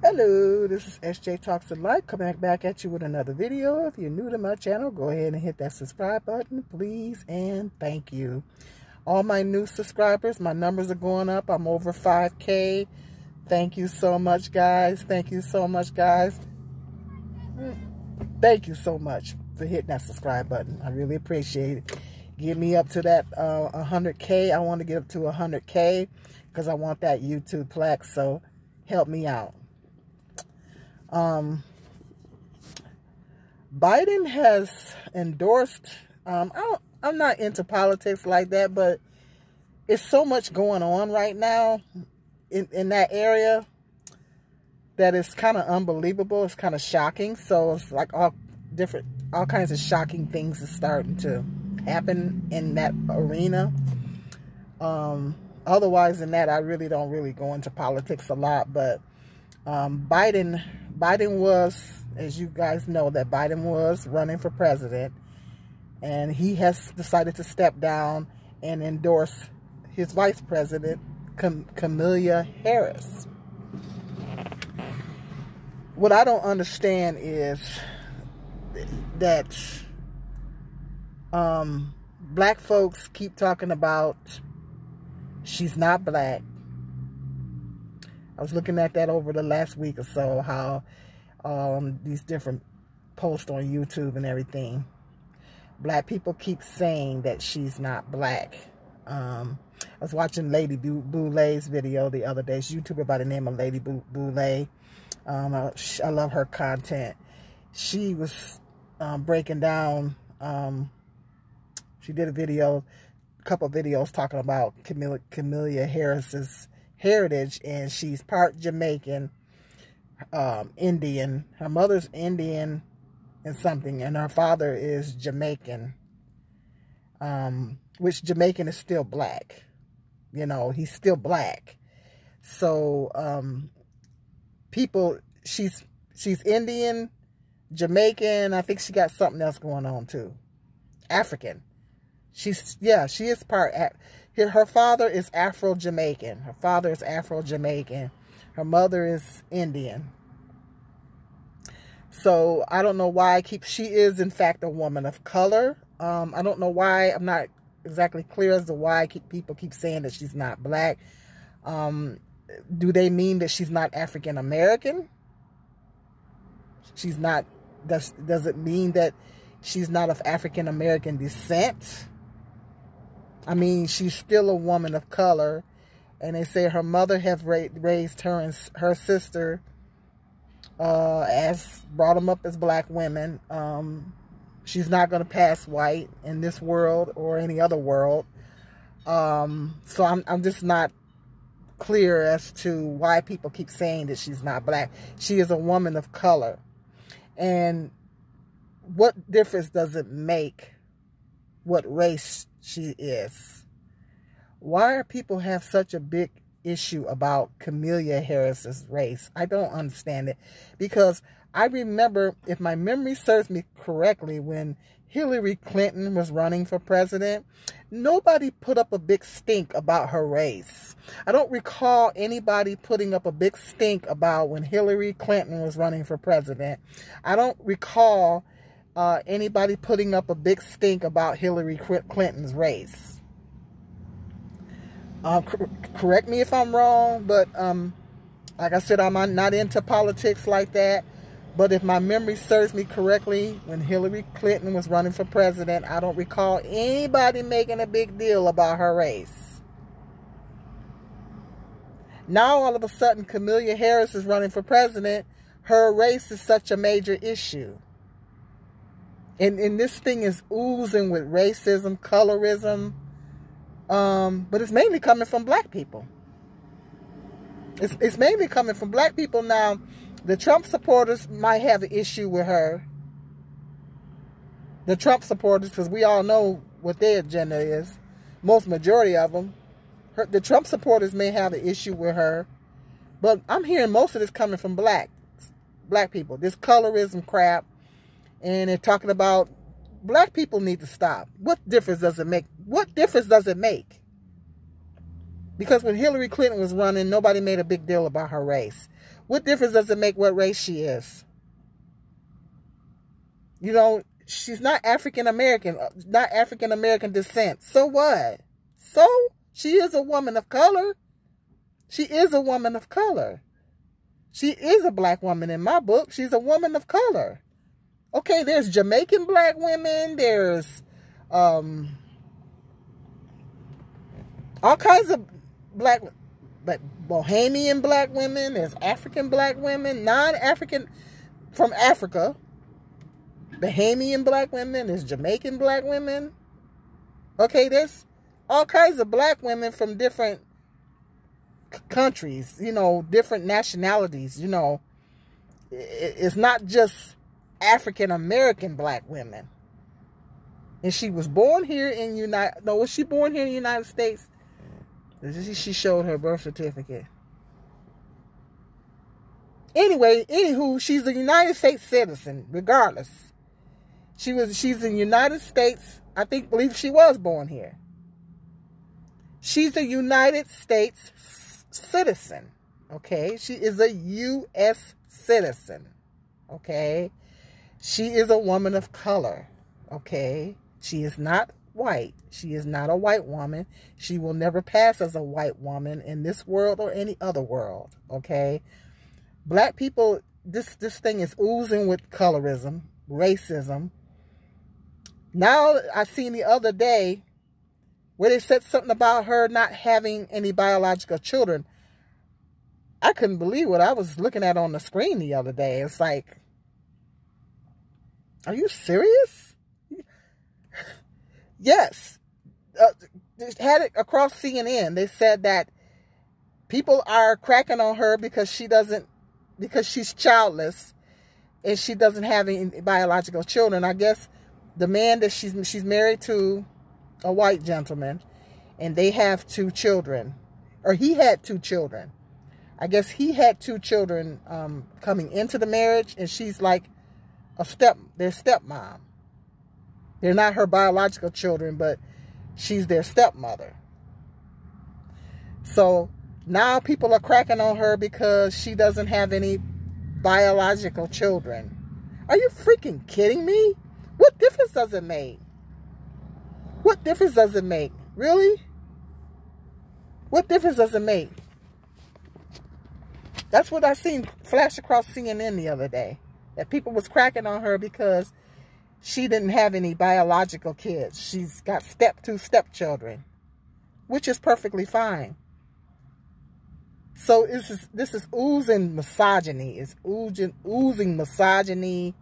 Hello, this is SJ Talks to Life, coming back at you with another video. If you're new to my channel, go ahead and hit that subscribe button, please, and thank you. All my new subscribers, my numbers are going up. I'm over 5K. Thank you so much, guys. Thank you so much, guys. Thank you so much for hitting that subscribe button. I really appreciate it. Get me up to that 100K. I want to get up to 100K because I want that YouTube plaque, so help me out. Biden has endorsed, I'm not into politics like that, but it's so much going on right now in that area that it's kind of unbelievable. It's kind of shocking. So it's like all kinds of shocking things are starting to happen in that arena. Otherwise than that, I really don't go into politics a lot, but Biden was, as you guys know, that Biden was running for president, and he has decided to step down and endorse his vice president, Kamala Harris. What I don't understand is that black folks keep talking about she's not black. I was looking at that over the last week or so, how these different posts on YouTube and everything. Black people keep saying that she's not black. I was watching Lady Boulay's video the other day. She's a YouTuber by the name of Lady Boulay. I love her content. She was breaking down, she did a couple of videos talking about Kamala Harris's heritage, and she's part Jamaican, Indian. Her mother's Indian and something, and her father is Jamaican, which Jamaican is still black. You know, he's still black. So she's Indian, Jamaican. I think she got something else going on too. African. She is part. Her father is Afro-Jamaican. Her father is Afro-Jamaican. Her mother is Indian. So I don't know why she is in fact a woman of color. I don't know why. I'm not exactly clear as to why people keep saying that she's not black. Do they mean that she's not African American? She's not. Does it mean that she's not of African American descent? I mean, she's still a woman of color, and they say her mother have raised her and her sister, brought them up as black women. She's not going to pass white in this world or any other world. So I'm just not clear as to why people keep saying that she's not black. She is a woman of color, and what difference does it make what race she is? Why are people have such a big issue about Kamala Harris's race? I don't understand it, because I remember, if my memory serves me correctly, when Hillary Clinton was running for president, nobody put up a big stink about her race. I don't recall anybody putting up a big stink about when Hillary Clinton was running for president. I don't recall anybody putting up a big stink about Hillary Clinton's race. Correct me if I'm wrong, but like I said, I'm not into politics like that. But if my memory serves me correctly, when Hillary Clinton was running for president, I don't recall anybody making a big deal about her race. Now, all of a sudden, Kamala Harris is running for president. Her race is such a major issue. And this thing is oozing with racism, colorism. But it's mainly coming from black people. It's mainly coming from black people. Now, the Trump supporters might have an issue with her. The Trump supporters, because we all know what their agenda is. Most majority of them. The Trump supporters may have an issue with her. But I'm hearing most of this coming from black people. This colorism crap. And they're talking about black people need to stop. What difference does it make? What difference does it make? Because when Hillary Clinton was running, nobody made a big deal about her race. What difference does it make what race she is? You know, she's not African American, not African American descent. So what? So she is a woman of color. She is a woman of color. She is a black woman in my book. She's a woman of color. Okay, there's Jamaican black women. There's all kinds of black, but Bohemian black women. There's African black women, non-African from Africa. Bahamian black women. There's Jamaican black women. Okay, there's all kinds of black women from different countries, you know, different nationalities, you know. It's not just African American black women. And she was born here in was she born here in the United States? She showed her birth certificate. Anyway, anywho, she's a United States citizen, regardless. She's in the United States. Believe she was born here. She's a United States citizen. Okay? She is a U.S. citizen. Okay? She is a woman of color. Okay? She is not white. She is not a white woman. She will never pass as a white woman in this world or any other world. Okay? Black people, this thing is oozing with colorism, racism. Now, I seen the other day where they said something about her not having any biological children. I couldn't believe what I was looking at on the screen the other day. It's like, are you serious? Yes. They had it across CNN. They said that people are cracking on her because she's childless and she doesn't have any biological children. I guess the man that she's married to, a white gentleman, and they have 2 children, or he had 2 children. I guess he had 2 children coming into the marriage, and she's like their stepmom. They're not her biological children, but she's their stepmother. So now people are cracking on her because she doesn't have any biological children. Are you freaking kidding me? What difference does it make? What difference does it make? Really? What difference does it make? That's what I seen flash across CNN the other day. That people was cracking on her because she didn't have any biological kids. She's got 2 stepchildren, which is perfectly fine. So this is oozing misogyny. It's oozing misogyny,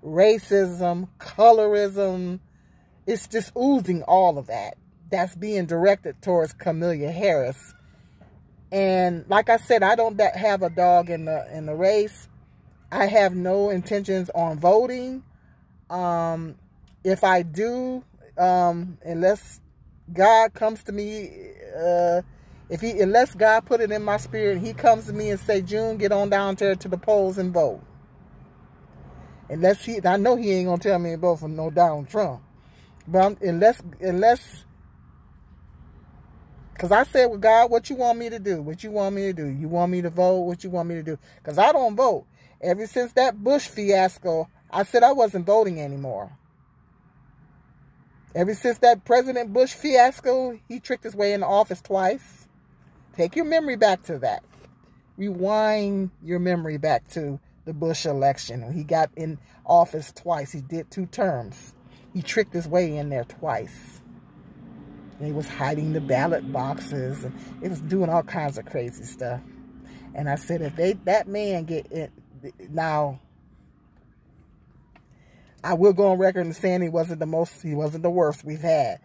racism, colorism. It's just oozing all of that. That's being directed towards Kamala Harris. And like I said, I don't have a dog in the race. I have no intentions on voting. If I do, unless God comes to me, unless God put it in my spirit, he comes to me and say, June, get on down there to the polls and vote. I know he ain't gonna tell me to vote for no Donald Trump. But unless, because I said, well, God, what you want me to do? What you want me to do? You want me to vote? What you want me to do? Because I don't vote. Ever since that Bush fiasco, I said I wasn't voting anymore. Ever since that President Bush fiasco, he tricked his way into office twice. Take your memory back to that. Rewind your memory back to the Bush election. He got in office twice. He did 2 terms. He tricked his way in there twice. And he was hiding the ballot boxes. And it was doing all kinds of crazy stuff. And I said, if that man get in, now, I will go on record and saying he wasn't the worst we've had.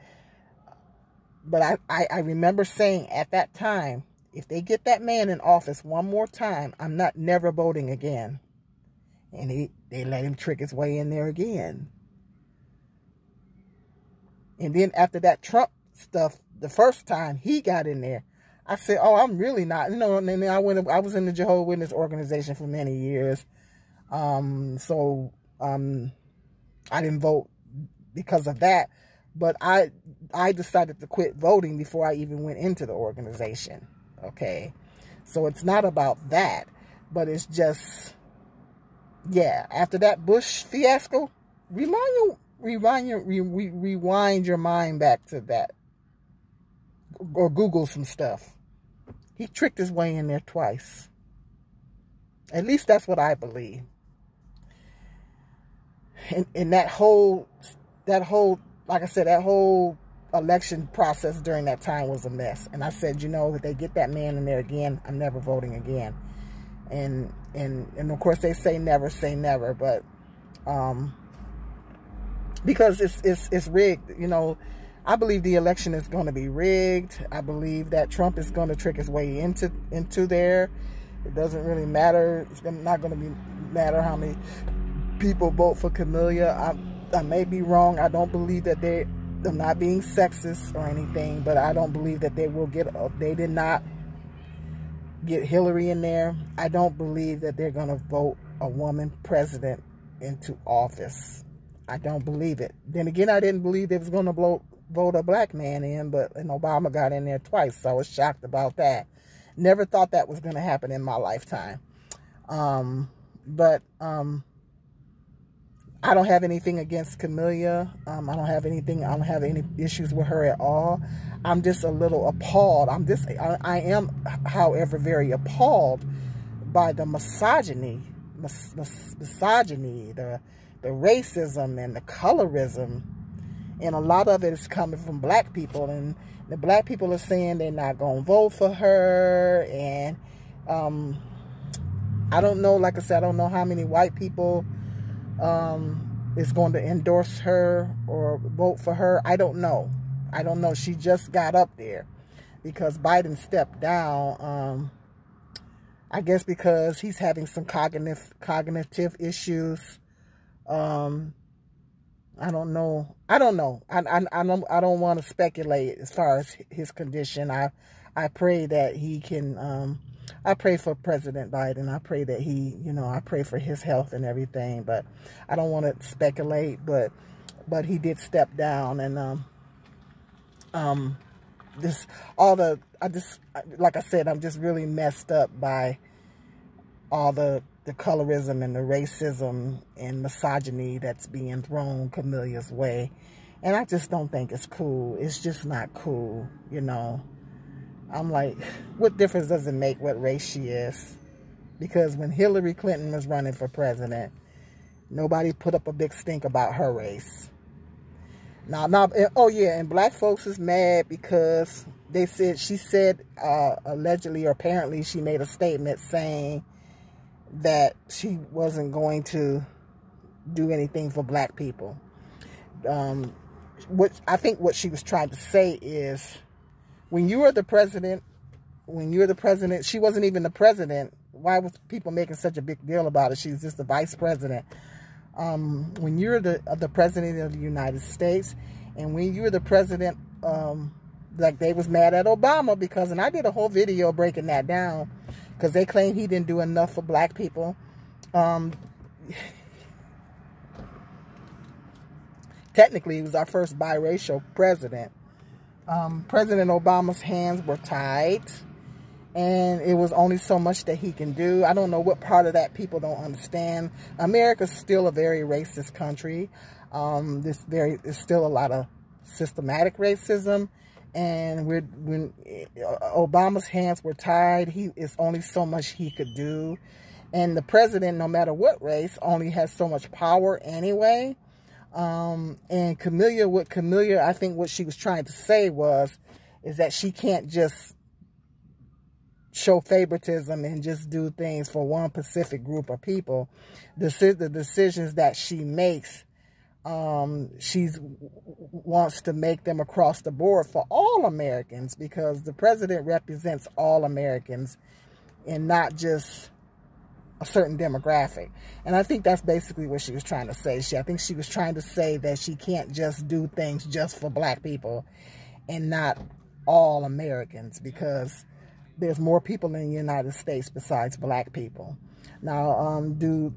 But I remember saying at that time, if they get that man in office one more time, I'm never voting again. And they let him trick his way in there again. And then after that Trump stuff, the first time he got in there, I said, oh, I'm really not. You know, and then I was in the Jehovah's Witness organization for many years. I didn't vote because of that. But I decided to quit voting before I even went into the organization. Okay. So it's not about that. But it's just, yeah, after that Bush fiasco, rewind your mind back to that. Or Google some stuff. He tricked his way in there twice. At least that's what I believe. And that whole, like I said, that whole election process during that time was a mess. And I said, you know, if they get that man in there again, I'm never voting again. And of course they say never, but because it's rigged, you know. I believe the election is going to be rigged. I believe that Trump is going to trick his way into there. It doesn't really matter. It's not going to matter how many people vote for Kamala. I may be wrong. I don't believe that I'm not being sexist or anything, but I don't believe that they did not get Hillary in there. I don't believe that they're going to vote a woman president into office. I don't believe it. Then again, I didn't believe they was going to vote a black man in, and Obama got in there twice, so I was shocked about that. Never thought that was going to happen in my lifetime. But I don't have anything against Kamala. I don't have any issues with her at all. I'm just a little appalled. I am, however, very appalled by the misogyny, the racism and the colorism. And a lot of it is coming from black people. And the black people are saying they're not going to vote for her. And I don't know, like I said, I don't know how many white people is going to endorse her or vote for her. I don't know. I don't know. She just got up there because Biden stepped down. I guess because he's having some cognitive issues. I don't know. I don't want to speculate as far as his condition. I pray that he can. I pray for President Biden. I pray that he, I pray for his health and everything. But I don't want to speculate. But he did step down, and like I said, I'm just really messed up by all the colorism and the racism and misogyny that's being thrown Kamala's way. And I just don't think it's cool. It's just not cool, I'm like, what difference does it make what race she is? Because when Hillary Clinton was running for president, nobody put up a big stink about her race. And black folks is mad because she said allegedly or apparently she made a statement saying that she wasn't going to do anything for black people. I think what she was trying to say is, when you are the president, she wasn't even the president. Why was people making such a big deal about it? She's just the vice president. When you're the president of the United States, and when you're the president, like they was mad at Obama because, and I did a whole video breaking that down, because they claim he didn't do enough for black people. Technically, he was our first biracial president. President Obama's hands were tied, and it was only so much that he can do. I don't know what part of that people don't understand. America's still a very racist country. There's still a lot of systematic racism. And when Obama's hands were tied, it's only so much he could do. And the president, no matter what race, only has so much power anyway. And Kamala, I think what she was trying to say is that she can't just show favoritism and just do things for one specific group of people. The decisions that she makes, she wants to make them across the board for all Americans, because the president represents all Americans and not just a certain demographic. And I think that's basically what she was trying to say. I think she was trying to say that she can't just do things just for black people and not all Americans, because there's more people in the United States besides black people. Now, do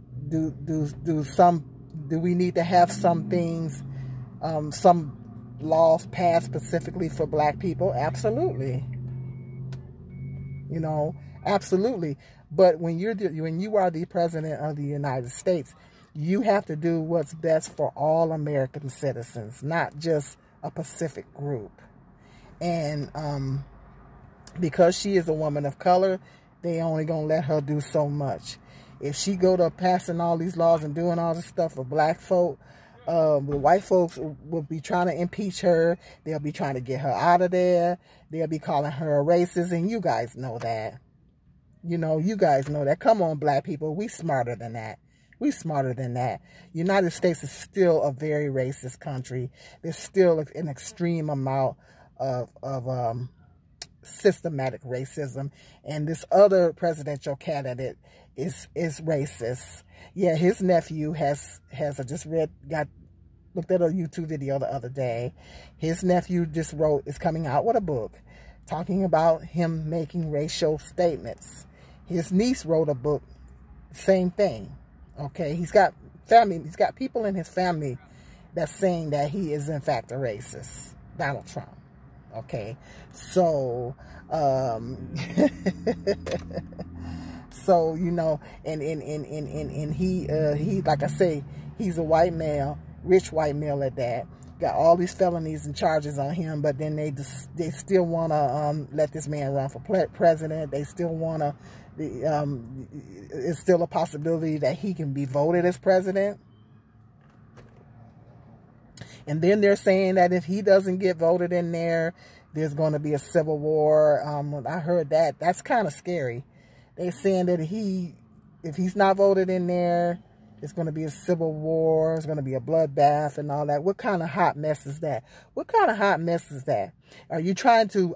we need to have some things, some laws passed specifically for black people? Absolutely. Absolutely. But when you are the president of the United States, you have to do what's best for all American citizens, not just a Pacific group. And because she is a woman of color, they only gonna let her do so much. If she go to passing all these laws and doing all this stuff for black folk, the white folks will be trying to impeach her. They'll be trying to get her out of there. They'll be calling her a racist, and you guys know that. You know, you guys know that. Come on, black people. We smarter than that. We smarter than that. United States is still a very racist country. There's still an extreme amount of systematic racism. And this other presidential candidate is racist. Yeah, his nephew looked at a YouTube video the other day. His nephew is coming out with a book talking about him making racial statements. His niece wrote a book, same thing. Okay, he's got people in his family that's saying that he is in fact a racist, Donald Trump. Okay, so so you know, and he like I say, he's a white male, rich white male at that. Got all these felonies and charges on him, but then they still want to let this man run for president. They still want to. It's still a possibility that he can be voted as president. And then they're saying that if he doesn't get voted in there, there's going to be a civil war. I heard that. That's kind of scary. They're saying that if he's not voted in there, it's going to be a civil war. It's going to be a bloodbath and all that. What kind of hot mess is that? What kind of hot mess is that? Are you trying to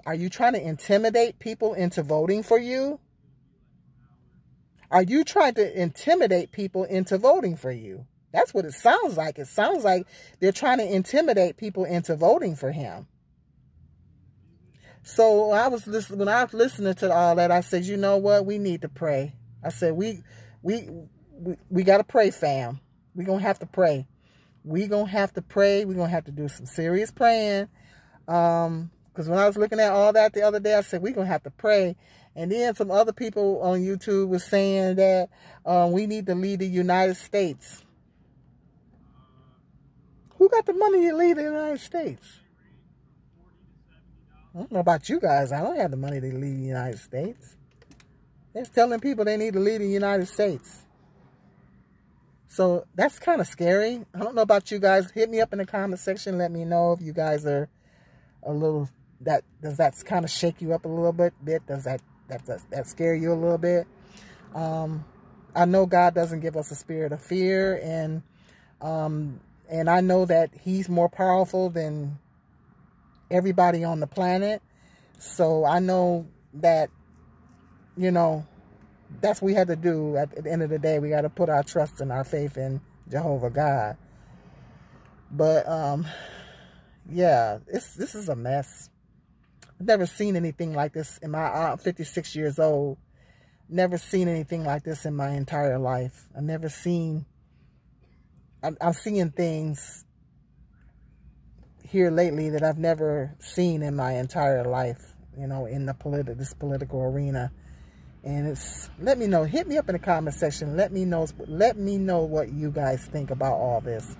intimidate people into voting for you? Are you trying to intimidate people into voting for you? That's what it sounds like. It sounds like they're trying to intimidate people into voting for him. So when I was listening to all that, I said, you know what? We need to pray. I said, we got to pray, fam. We're going to have to pray. We're going to have to pray. We're going to have to do some serious praying. Because when I was looking at all that the other day, I said, we're going to have to pray. And then some other people on YouTube was saying that we need to lead the United States. Who got the money to lead the United States? I don't know about you guys. I don't have the money to lead the United States. They're telling people they need to lead the United States. So that's kind of scary. I don't know about you guys. Hit me up in the comment section. Let me know if you guys are a little... Does that kind of shake you up a little bit? Does that scare you a little bit? I know God doesn't give us a spirit of fear, and I know that he's more powerful than everybody on the planet. So I know that, you know, that's what we had to do. At the end of the day, we got to put our trust and our faith in Jehovah God. But yeah, this is a mess. I've never seen anything like this in my... I'm 56 years old. Never seen anything like this in my entire life. I've never seen... I'm seeing things here lately that I've never seen in my entire life, you know, in the this political arena. And it's... Let me know. Hit me up in the comment section. Let me know what you guys think about all this.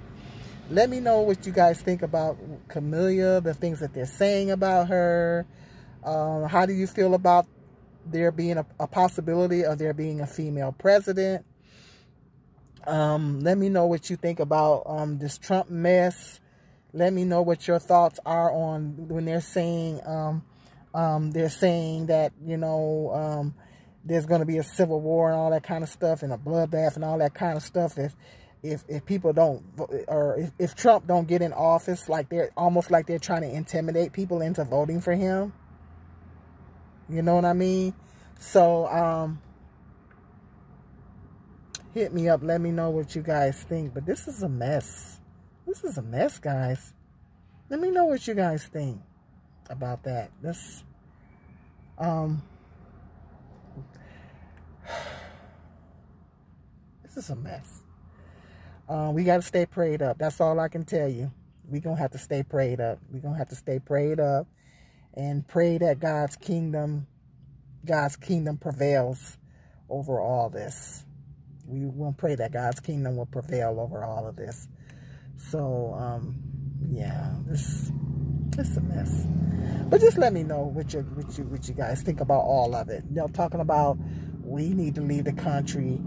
Let me know what you guys think about Kamala, the things that they're saying about her. How do you feel about there being a possibility of there being a female president? Let me know what you think about this Trump mess. Let me know what your thoughts are on when they're saying that, you know, there's going to be a civil war and all that kind of stuff, and a bloodbath and all that kind of stuff. If people don't, or if Trump don't get in office, like they're almost like they're trying to intimidate people into voting for him. You know what I mean? So, hit me up. Let me know what you guys think. But this is a mess. This is a mess, guys. Let me know what you guys think about that. This is a mess. We got to stay prayed up. That's all I can tell you. We're going to have to stay prayed up. We're going to have to stay prayed up and pray that God's kingdom prevails over all this. We will pray that God's kingdom will prevail over all of this. So, yeah, it's a mess. But just let me know what you guys think about all of it. You know, talking about we need to leave the country.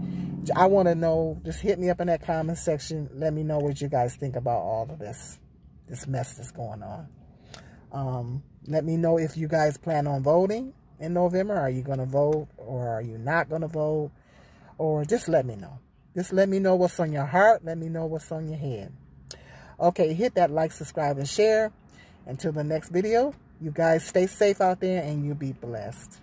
I want to know. Just hit me up in that comment section. Let me know what you guys think about all of this mess that's going on. Let me know if you guys plan on voting in November. Are you going to vote, or are you not going to vote? Or just let me know. Just let me know what's on your heart. Let me know what's on your head. Okay, hit that like, subscribe, and share. Until the next video, you guys stay safe out there and you be blessed.